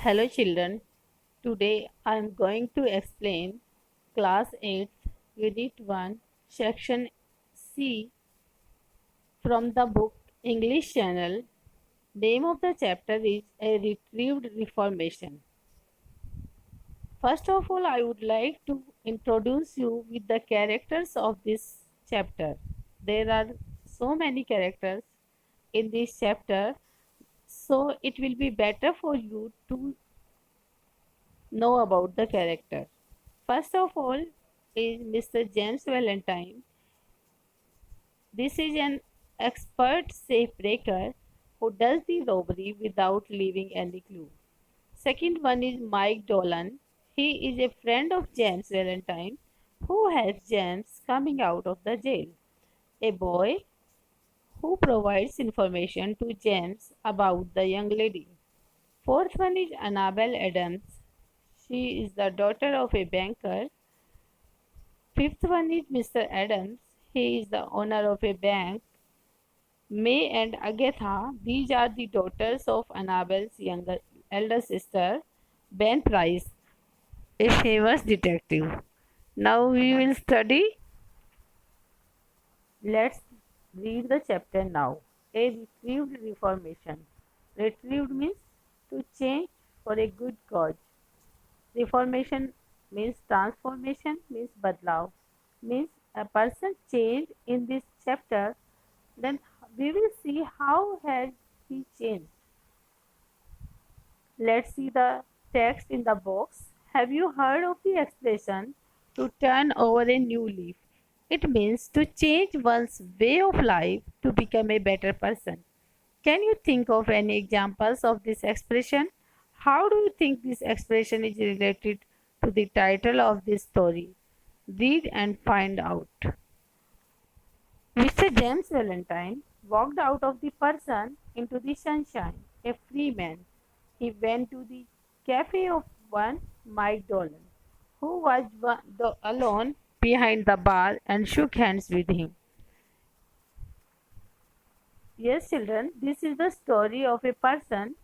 Hello children, today I am going to explain class 8 unit 1 section C from the book English Channel. Name of the chapter is A Retrieved Reformation. First of all, I would like to introduce you with the characters of this chapter. There are so many characters in this chapter, so it will be better for you to know about the character. First of all is Mr. James Valentine. This is an expert safe breaker who does the robbery without leaving any clue. Second one is Mike Dolan. He is a friend of James Valentine who helps James coming out of the jail. A boy who provides information to James about the young lady. Fourth one is Annabel Adams. She is the daughter of a banker. Fifth one is Mr. Adams. He is the owner of a bank. May and Agatha, these are the daughters of Annabel's elder sister, Ben Price, a famous detective. Now we will study. Let's read the chapter now. A retrieved reformation. Retrieved means to change for a good cause. Reformation means transformation, means badlav, means a person changed in this chapter. Then we will see how has he changed. Let's see the text in the box. Have you heard of the expression to turn over a new leaf? It means to change one's way of life to become a better person. Can you think of any examples of this expression? How do you think this expression is related to the title of this story? Read and find out. Mr. James Valentine walked out of the person into the sunshine, a free man. He went to the cafe of one Mike Dolan, who was alone behind the bar, and shook hands with him. Yes, children, this is the story of a person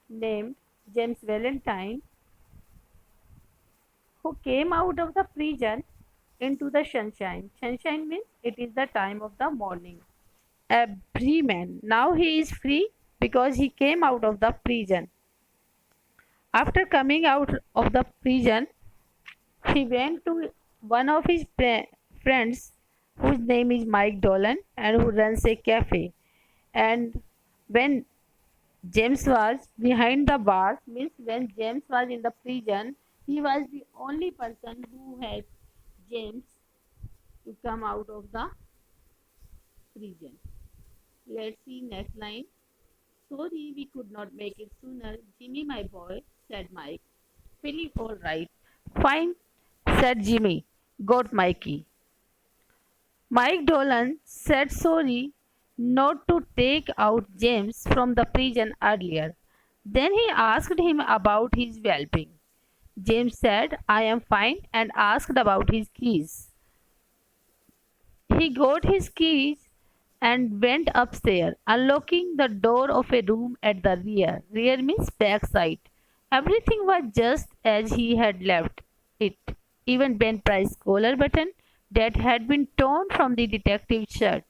named James Valentine who came out of the prison into the sunshine. Sunshine means it is the time of the morning. A free man. Now he is free because he came out of the prison. After coming out of the prison, he went to one of his friends whose name is Mike Dolan and who runs a cafe. And when James was behind the bar, means when James was in the prison, he was the only person who helped James to come out of the prison. Let's see next line. Sorry, we could not make it sooner. Jimmy, my boy, said Mike. Feeling all right. Fine, said Jimmy. Got my key. Mike Dolan said sorry not to take out James from the prison earlier. Then he asked him about his well-being. James said, I am fine, and asked about his keys. He got his keys and went upstairs, unlocking the door of a room at the rear. Rear means back side. Everything was just as he had left it. Even Ben Price's collar button that had been torn from the detective's shirt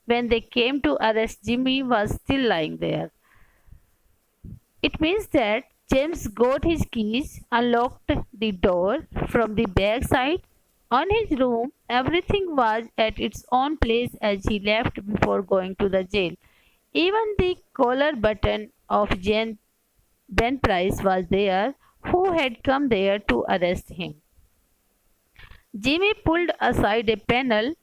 when they came to arrest Jimmy was still lying there. It means that James got his keys, unlocked the door from the back side. On his room, everything was at its own place as he left before going to the jail. Even the collar button of Ben Price was there, who had come there to arrest him. Jimmy pulled aside a panel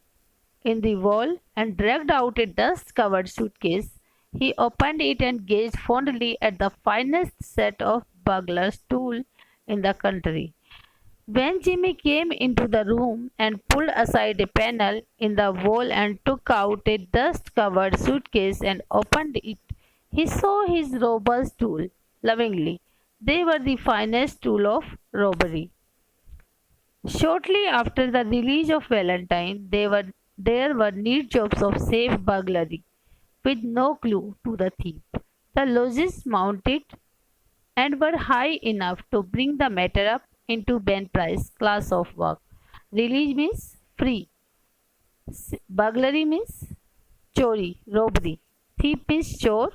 in the wall and dragged out a dust-covered suitcase. He opened it and gazed fondly at the finest set of burglar's tools in the country. When Jimmy came into the room and pulled aside a panel in the wall and took out a dust-covered suitcase and opened it, he saw his robber's tools lovingly. They were the finest tool of robbery. Shortly after the release of Valentine, there were neat jobs of safe burglary with no clue to the thief. The lodges mounted and were high enough to bring the matter up into Ben Price's class of work. Release means free. Burglary means chori, robbery. Thief means chor.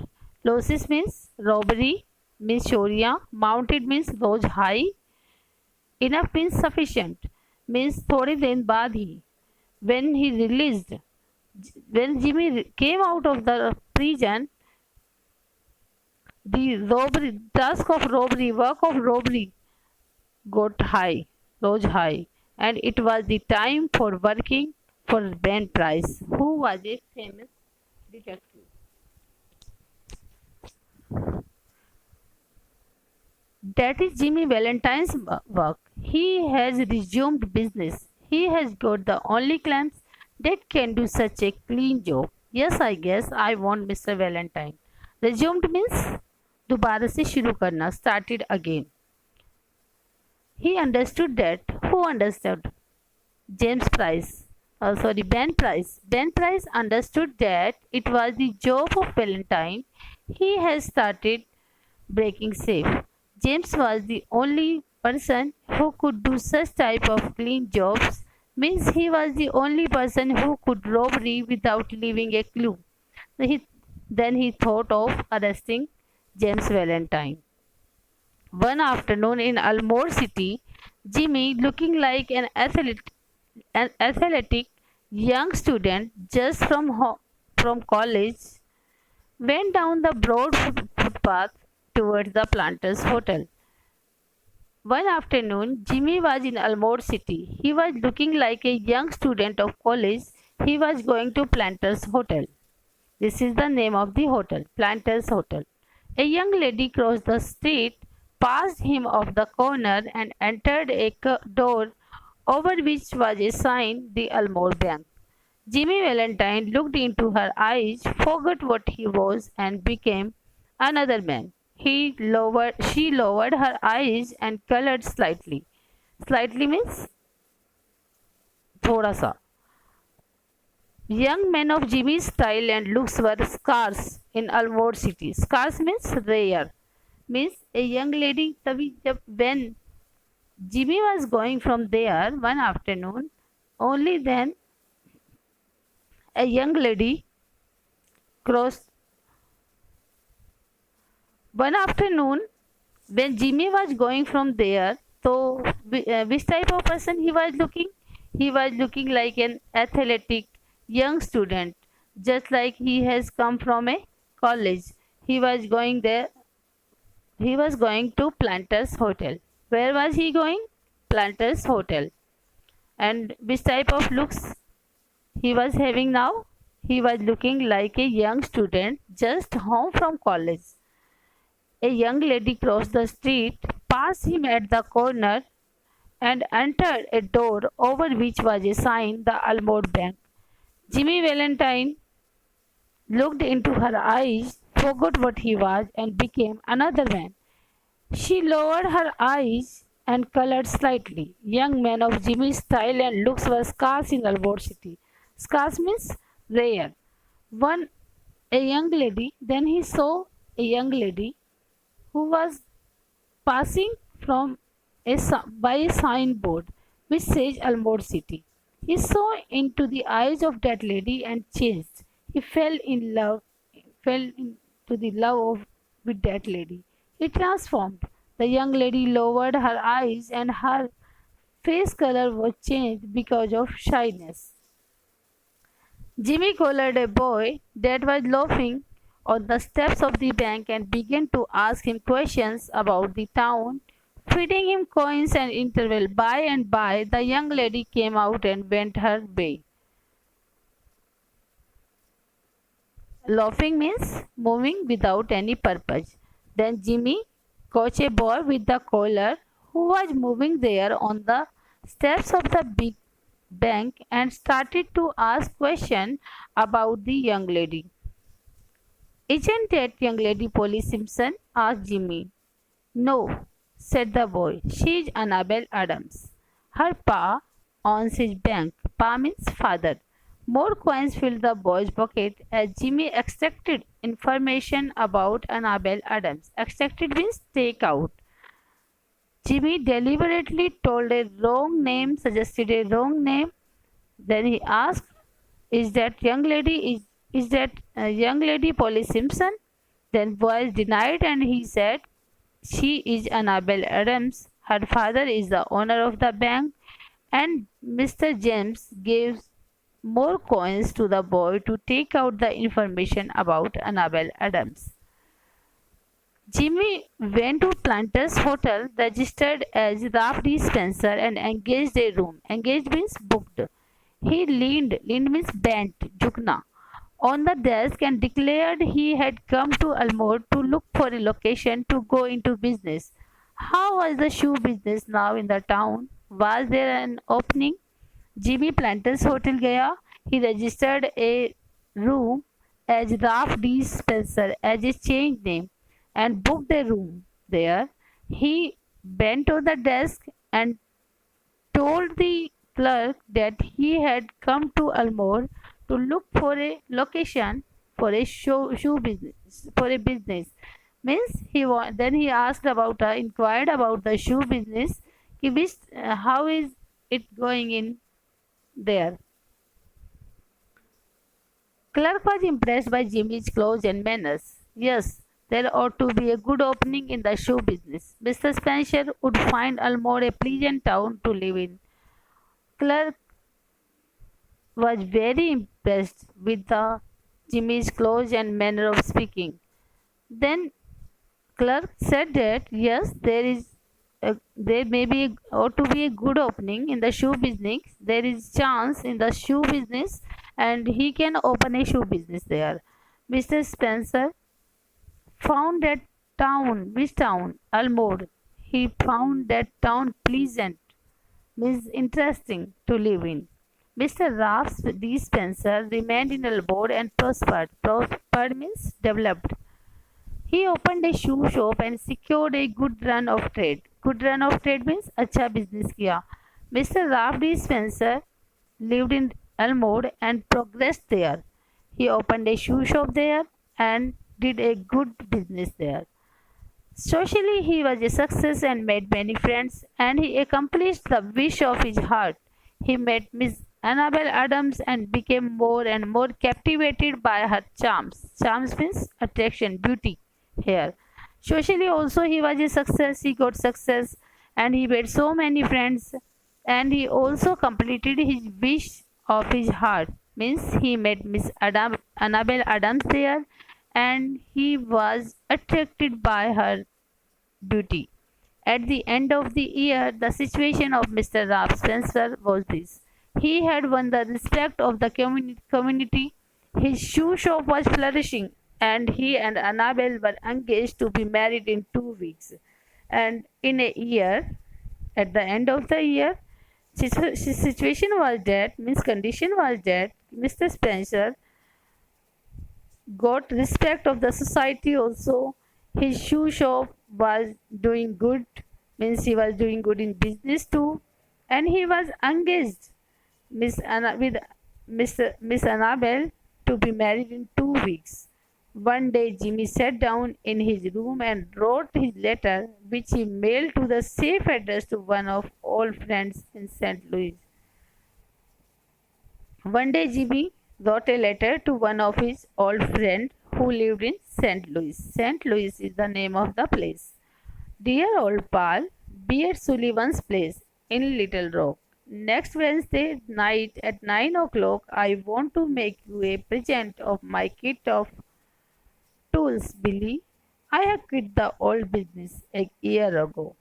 Losses means robbery means choria. Mounted means those high. Enough means sufficient. Means थोड़े दिन बाद ही. When he released, when Jimmy came out of the prison, the robbery, task of robbery, work of robbery got high, rose high, and it was the time for working for Ben Price, who was a famous detective. That is Jimmy Valentine's work. He has resumed business. He has got the only clamps that can do such a clean job. Yes, I guess I want Mr. Valentine. Resumed means दोबारा से शुरू करना, started again. He understood that. Who understood? Ben Price. Ben Price understood that it was the job of Valentine. He has started breaking safe. James was the only person who could do such type of clean jobs. Means he was the only person who could robbery without leaving a clue. Then he thought of arresting James Valentine. One afternoon in Elmore City, Jimmy, looking like an athletic young student just from college, went down the broad footpath towards the Planters Hotel. One afternoon, Jimmy was in Elmore City. He was looking like a young student of college. He was going to Planters Hotel. This is the name of the hotel, Planters Hotel. A young lady crossed the street, passed him off the corner, and entered a door over which was a sign, the Elmore Bank. Jimmy Valentine looked into her eyes, forgot what he was, and became another man. She lowered her eyes and colored slightly. Slightly means thoda sa. Young men of Jimmy's style and looks were scarce in Elmore City. Scarce means rare. Means a young lady, when Jimmy was going from there one afternoon, only then a young lady crossed. One afternoon, when Jimmy was going from there, so which type of person he was looking? He was looking like an athletic young student, just like he has come from a college. He was going there. He was going to Planters Hotel. Where was he going? Planters Hotel. And which type of looks he was having now? He was looking like a young student just home from college. A young lady crossed the street, passed him at the corner, and entered a door over which was a sign, the Elmore Bank. Jimmy Valentine looked into her eyes, forgot what he was, and became another man. She lowered her eyes and colored slightly. Young men of Jimmy's style and looks were scarce in Elmore City. Scarce means rare. A young lady, then he saw a young lady who was passing by a signboard which says Elmore City. He saw into the eyes of that lady and changed. He fell into the love with that lady. He transformed. The young lady lowered her eyes and her face color was changed because of shyness. Jimmy collared a boy that was laughing on the steps of the bank and began to ask him questions about the town, feeding him coins and interval. By and by, the young lady came out and went her way. Laughing means moving without any purpose. Then Jimmy caught a boy with the collar who was moving there on the steps of the big bank and started to ask questions about the young lady. Isn't that young lady Polly Simpson? Asked Jimmy. No, said the boy. She is Annabel Adams. Her pa owns his bank. Pa means father. More coins filled the boy's pocket as Jimmy extracted information about Annabel Adams. Extracted means take out. Jimmy deliberately told a wrong name, suggested a wrong name. Then he asked, is that young lady Polly Simpson?" Then boy denied and he said, "She is Annabel Adams. Her father is the owner of the bank." And Mr. James gave more coins to the boy to take out the information about Annabel Adams. Jimmy went to Planters Hotel, registered as Ralph D. Spencer, and engaged a room. Engaged means booked. He leaned means bent, jukna, on the desk and declared he had come to Elmore to look for a location to go into business. How was the shoe business now in the town? Was there an opening? Jimmy Planters Hotel गया. He registered a room as Ralph D. Spencer as a change name and booked a room there. He bent over the desk and told the clerk that he had come to Elmore to look for a location for a shoe business for a business. Means then he asked about inquired about the shoe business. He wished how is it going in there. Clerk was impressed by Jimmy's clothes and manners. Yes, there ought to be a good opening in the shoe business. Mr. Spencer would find Elmore a pleasant town to live in. Clerk was very impressed with the Jimmy's clothes and manner of speaking. Then clerk said that yes, there may be ought to be a good opening in the shoe business. There is chance in the shoe business, and he can open a shoe business there. Mr. Spencer found that town. Which town? Elmore. He found that town pleasant, means interesting to live in. Mr. Ralph D. Spencer remained in Elmore and prospered. Prospered means developed. He opened a shoe shop and secured a good run of trade. Good run of trade means अच्छा business किया. Mr. Ralph D. Spencer lived in Elmore and progressed there. He opened a shoe shop there and did a good business there. Socially, he was a success and made many friends, and he accomplished the wish of his heart. He met Miss Annabel Adams and became more and more captivated by her charms. Charms means attraction, beauty here. Socially also he was a success. He got success and he made so many friends, and he also completed his wish of his heart. Means he met Miss Annabel Adams there and he was attracted by her beauty. At the end of the year, the situation of Mr. Ralph Spencer was this. He had won the respect of the community. His shoe shop was flourishing, and he and Annabel were engaged to be married in 2 weeks. And in a year, at the end of the year, situation was that, means condition was that Mr. Spencer got respect of the society also. His shoe shop was doing good, means he was doing good in business too, and he was engaged with Miss Annabel to be married in 2 weeks. One day Jimmy sat down in his room and wrote his letter, which he mailed to the safe address to one of old friends in St. Louis. One day Jimmy wrote a letter to one of his old friends who lived in St. Louis. St. Louis is the name of the place. Dear old pal, be at Sullivan's place in Little Rock. Next Wednesday night at 9 o'clock, I want to make you a present of my kit of tools, Billy. I have quit the old business a year ago.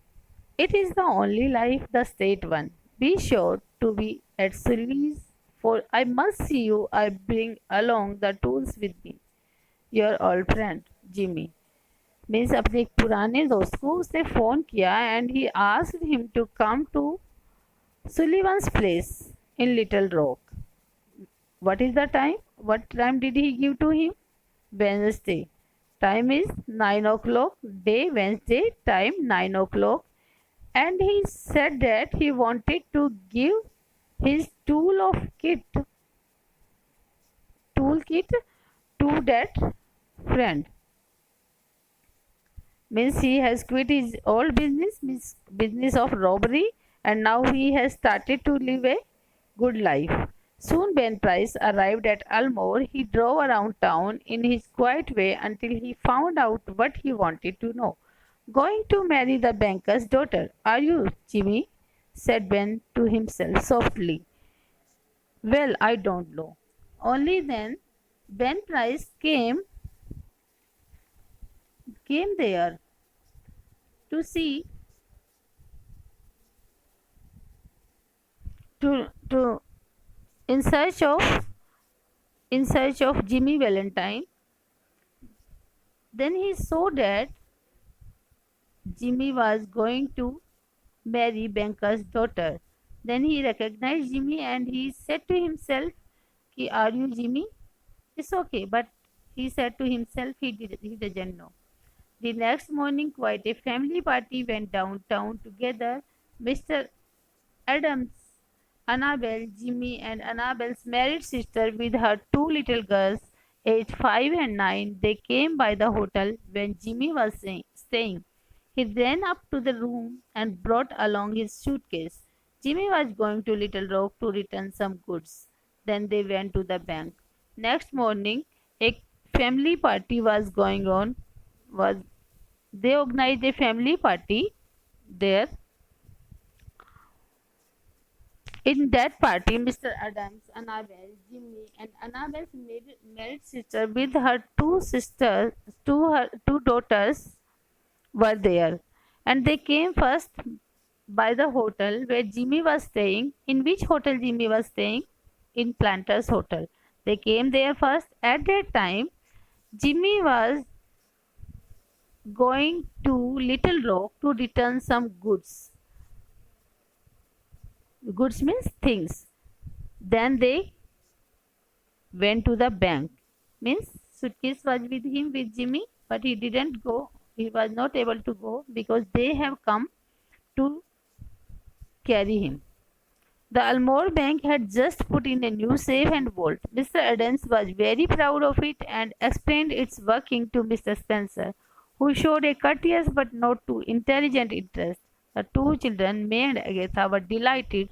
It is the only life, the state one. Be sure to be at Sully's, for I must see you. I bring along the tools with me. Your old friend, Jimmy. Means अपने एक पुराने दोस्त को उसने phone किया and he asked him to come to Sullivan's place in Little Rock. What is the time? What time did he give to him? Wednesday. Time is 9 o'clock. Day Wednesday. Time 9 o'clock. And he said that he wanted to give his tool of kit toolkit to that friend. Means he has quit his old business, means business of robbery, and now he has started to live a good life. Soon Ben Price arrived at Elmore. He drove around town in his quiet way until he found out what he wanted to know. Going to marry the banker's daughter, are you, Jimmy? Said Ben to himself softly. Well, I don't know. Only then Ben Price came there to see to in search of Jimmy Valentine. Then he saw that Jimmy was going to marry banker's daughter. Then he recognized Jimmy and he said to himself, "Ki, are you Jimmy?" It's okay, but he said to himself he doesn't know. The next morning, quite a family party went downtown together. Mr. Adams, Annabel, Jimmy, and Annabel's married sister with her two little girls, aged 5 and 9, they came by the hotel when Jimmy was staying. He ran up to the room and brought along his suitcase. Jimmy was going to Little Rock to return some goods. Then they went to the bank. Next morning, a family party was going on. They organized a family party there. In that party, Mr. Adams, Annabel, Jimmy, and Annabel's married sister with her two daughters were there, and they came first by the hotel where Jimmy was staying. In which hotel Jimmy was staying? In Planters Hotel. They came there first. At that time, Jimmy was going to Little Rock to return some goods. Goods means things. Then they went to the bank. Means suitcase was with him with Jimmy, but he didn't go. He was not able to go because they have come to carry him. The Elmore Bank had just put in a new safe and vault. Mr. Adams was very proud of it and explained its working to Mr. Spencer, who showed a courteous but not too intelligent interest. The two children, May and Agatha, were delighted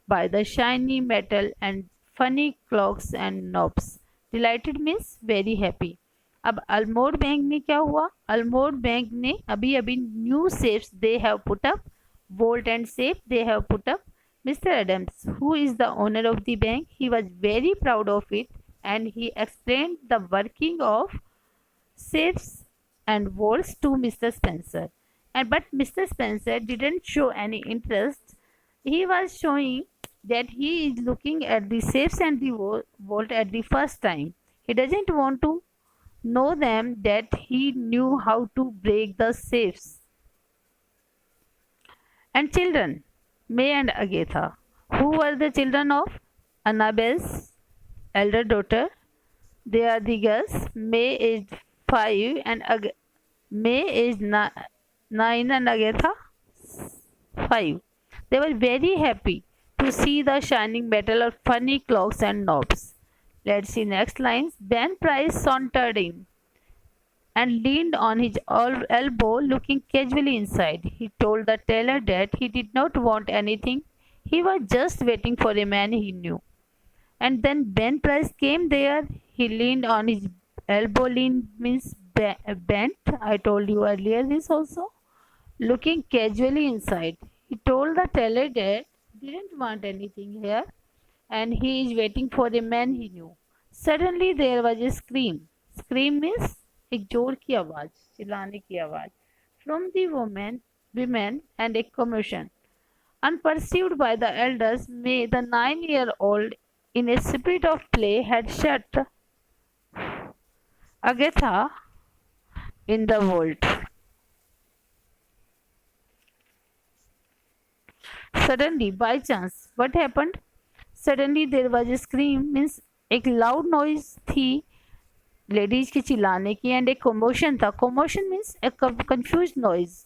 by the shiny metal and funny clocks and knobs. Delighted means very happy. अब अल्मोर bank में क्या हुआ? अल्मोर bank ने अभी new safes they have put up, volt and safe they have put up. Mr. Adams, who is the owner of the bank, he was very proud of it and he explained the working of safes and vaults to Mr. Spencer. But Mr. Spencer didn't show any interest. He was showing that he is looking at the safes and the vault at the first time. He doesn't want to know them that he knew how to break the safes. And children, May and Agatha, who were the children of Annabel's elder daughter. They are the girls. May is 5 and May is 9 and Agatha 5. They were very happy to see the shining metal of funny clocks and knobs. Let's see next lines. Ben Price sauntered in and leaned on his elbow, looking casually inside. He told the teller that he did not want anything. He was just waiting for a man he knew. And then Ben Price came there. He leaned on his elbow. Lean means bent. I told you earlier this also. Looking casually inside. He told the teller that he didn't want anything here and he is waiting for a man he knew. Suddenly there was a scream. Scream means एक जोर की आवाज, चिल्लाने की आवाज. From the women and a commotion. Unperceived by the elders, May, the 9-year-old, in a spirit of play, had shut Agatha in the vault. Suddenly, by chance, what happened? Suddenly there was a scream, means एक loud noise थी ladies की चिल्लाने की and एक commotion था. Commotion means एक confuse noise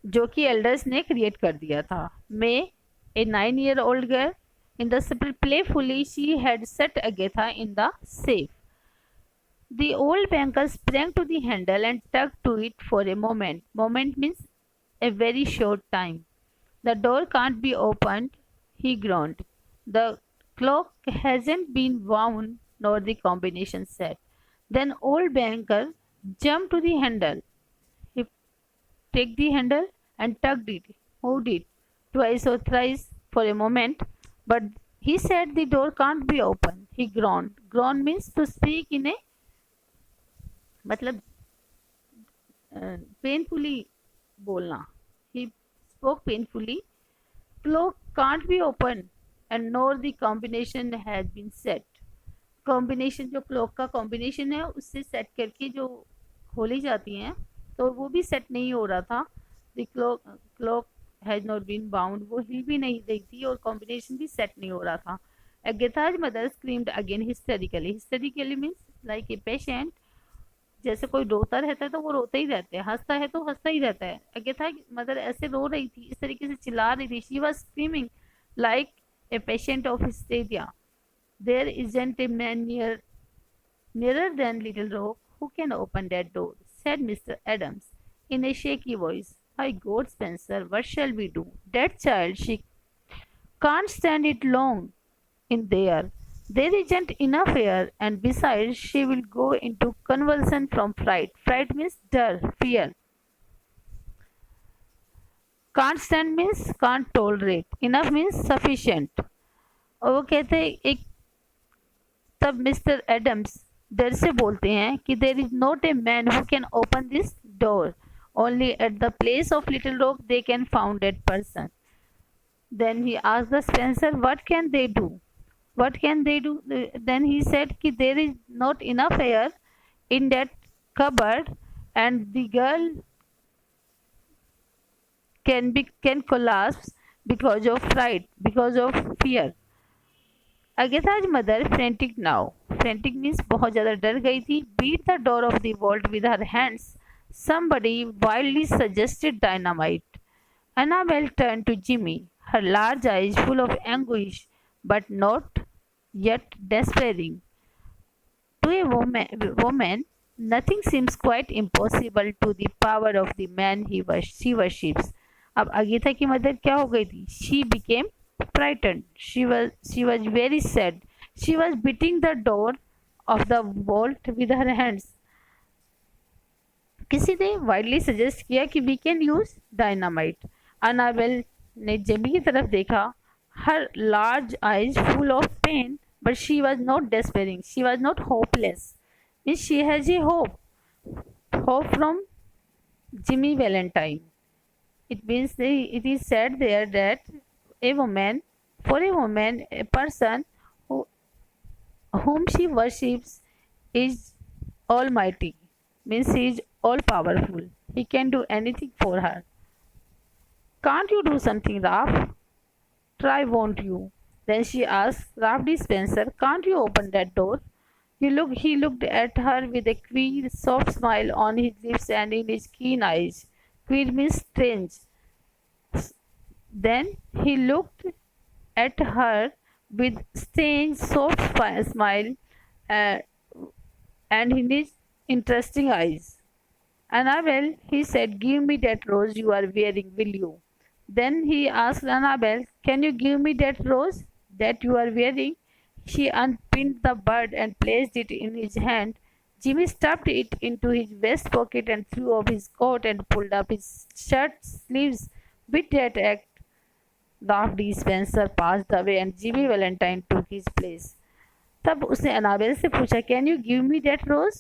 जो कि एल्डर्स ने क्रिएट कर दिया था. मे ए 9-year-old girl In the playfully, she had set Agatha in the safe. The old banker sprang to the handle and tugged to it for a moment. Moment means a very short time. The door can't be opened, he groaned. The clock hasn't been wound nor the combination set. Then old banker jumped to the handle. He took the handle and tugged it, moved it twice or thrice for a moment, but he said the door can't be opened. He groaned. Groan means to speak in a मतलब painfully बोलना. He spoke painfully. Clock can't be opened and nor the combination has been set. Combination जो clock का combination है उससे set करके जो खोली जाती हैं तो वो भी सेट नहीं हो रहा था. The clock has not been bound, वो हिल भी नहीं रही थी और कॉम्बिनेशन भी सेट नहीं हो रहा था. Agatha's mother screamed again hysterically. Hysterically means like a patient. जैसे कोई रोता रहता है तो वो रोता ही रहता है, हंसता है तो हंसता ही रहता है. अगेथा की मदर ऐसे रो रही थी, इस तरीके से चिल्ला रही थी. She was screaming like a patient of hysteria. There isn't a man nearer than Little Rock who can open that door, said Mr. Adams in a shaky voice. My God, Spencer, what shall we do? That child, she can't stand it long in there. There isn't enough air, and besides, she will go into convulsion from fright. Fright means fear, fear. Can't stand means can't tolerate. Enough means sufficient. और वो कहते हैं एक तब mister Adams डर से बोलते हैं कि there is not a man who can open this door. Only at the place of little rock they can found that person. Then he asked the Spencer, what can they do? What can they do? Then he said कि there is not enough air in that cupboard and the girl can collapse because of fright, because of fear. Agatha's mother, frantic now. Frantic means बहुत ज़्यादा डर गई थी. Beat the door of the vault with her hands. Somebody wildly suggested dynamite. Annabel turned to Jimmy, her large eyes full of anguish, but not yet despairing. To a woman, nothing seems quite impossible to the power of the man she worships. अब अगीता की mother क्या हो गई थी? She became frightened. She was very sad. She was beating the door of the vault with her hands. किसी ने widely suggest किया कि we can use dynamite. Annabel ने जेमी की तरफ देखा. Her large eyes full of pain, but she was not despairing. She was not hopeless. Means she has a hope. Hope from Jimmy Valentine. It means it is said there that for a woman, a person whom she worships is almighty. Means he is all powerful. He can do anything for her. Can't you do something, Raph? Try, won't you? Then she asked, Raph D. Spencer, can't you open that door? He looked at her with a queer, soft smile on his lips and in his keen eyes. Queer means strange. Then he looked at her with strange, soft smile and in his interesting eyes. Annabel, he said, give me that rose you are wearing, will you? Then he asked Annabel, can you give me that rose that you are wearing? She unpinned the bud and placed it in his hand. Jimmy stuffed it into his vest pocket and threw off his coat and pulled up his shirt sleeves. With that act, Ralph D. Spencer passed away and Jimmy Valentine took his place. तब उसने Annabel से पूछा, can you give me that rose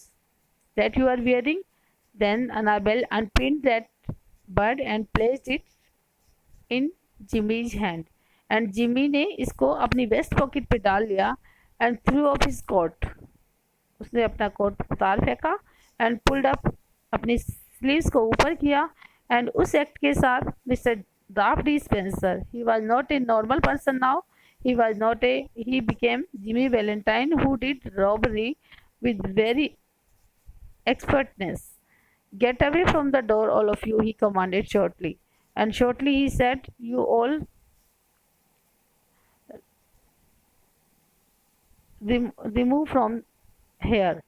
that you are wearing? Then Annabel unpinned that bud and placed it in Jimmy's hand. And Jimmy ने इसको अपनी waste pocket पे डाल लिया and threw off his coat. उसने अपना कोट उतार फेंका एंड पुल्ड अप अपनी स्लीव्स को ऊपर किया. एंड उस एक्ट के साथ mister Ralph D Spencer, he was not a normal person now. He became Jimmy Valentine, who did robbery with very expertness. Get away from the door, all of you, he commanded shortly. And shortly he said, you all remove from here.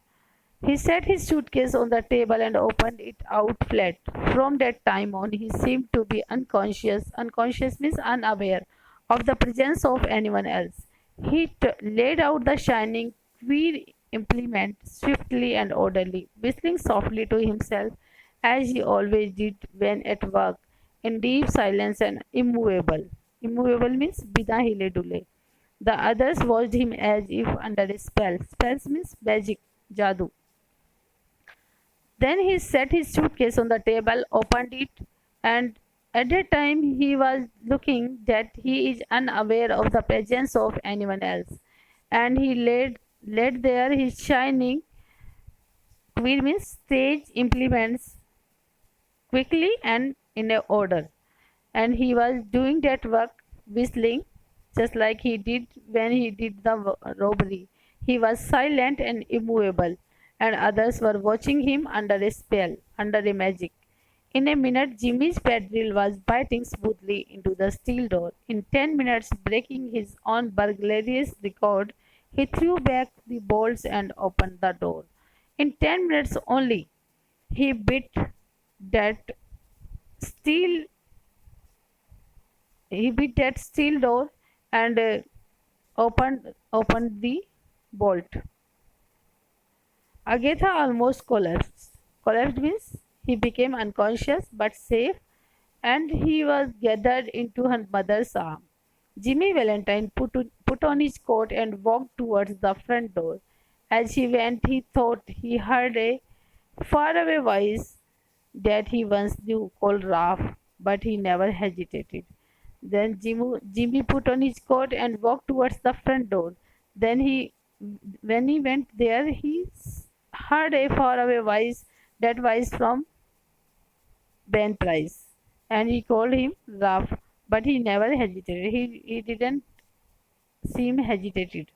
He set his suitcase on the table and opened it out flat. From that time on, he seemed to be unconscious. Unconscious means unaware of the presence of anyone else. He laid out the shining queer implement swiftly and orderly, whistling softly to himself as he always did when at work, in deep silence and immovable. Immovable means bina hile dule. The others watched him as if under a spell. Spells means magic, jadoo. Then he set his suitcase on the table, opened it, and at that time he was looking that he is unaware of the presence of anyone else. And he laid there his shining, which means stage implements quickly and in a order. And he was doing that work whistling just like he did when he did the robbery. He was silent and immovable, and others were watching him under a spell, under a magic. In a minute, Jimmy's pet drill was biting smoothly into the steel door. In 10 minutes, breaking his own burglarious record, he threw back the bolts and opened the door. In 10 minutes only, he bit that steel steel door and opened the bolt. Agatha almost collapsed. Collapsed means he became unconscious but safe, and he was gathered into her mother's arm. Jimmy Valentine put on his coat and walked towards the front door. As he went, he thought he heard a faraway voice that he once knew called Ralph, but he never hesitated. Then Jimmy put on his coat and walked towards the front door. When he went there, he heard a faraway voice, that voice from Ben Price, and he called him Ralph, but he never hesitated. He didn't seem hesitated.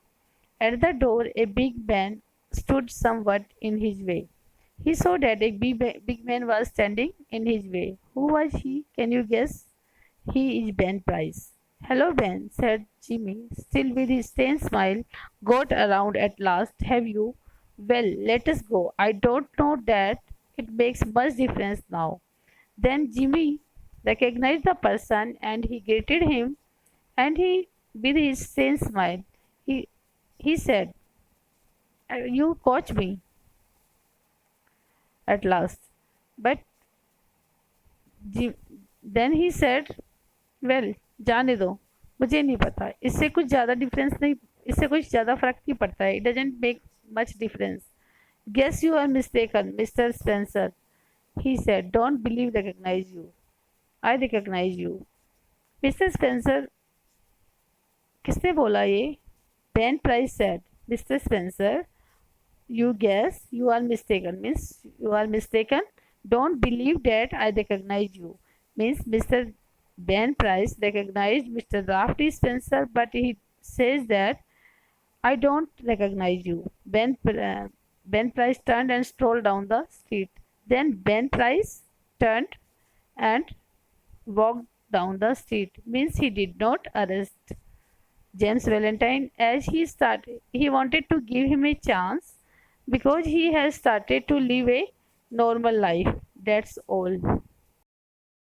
At the door, a big man stood somewhat in his way. He saw that a big man was standing in his way. Who was he? Can you guess? He is Ben Price. Hello, Ben, said Jimmy, still with his thin smile. Got around at last, have you? Well, let us go. I don't know that it makes much difference now. Then Jimmy recognized the person and he greeted him, and with his same smile, he, he said, You caught me at last. But then he said, Well, जाने दो, मुझे नहीं पता, इससे कुछ ज़्यादा difference नहीं, इससे कुछ ज़्यादा फर्क नहीं पड़ता है. It doesn't make much difference. Guess you are mistaken, Mr. Spencer, he said. Don't believe recognize you. I recognize you. Mr. Spencer, किसने बोला ये? Ben Price said. Mr. Spencer, you guess you are mistaken means you are mistaken. Don't believe that I recognize you means Mr. Ben Price recognized Mr. Rafty Spencer, but he says that I don't recognize you. Ben Price turned and strolled down the street. Then Ben Price turned and walked down the street. Means he did not arrest James Valentine as he started. He wanted to give him a chance because he has started to live a normal life. That's all.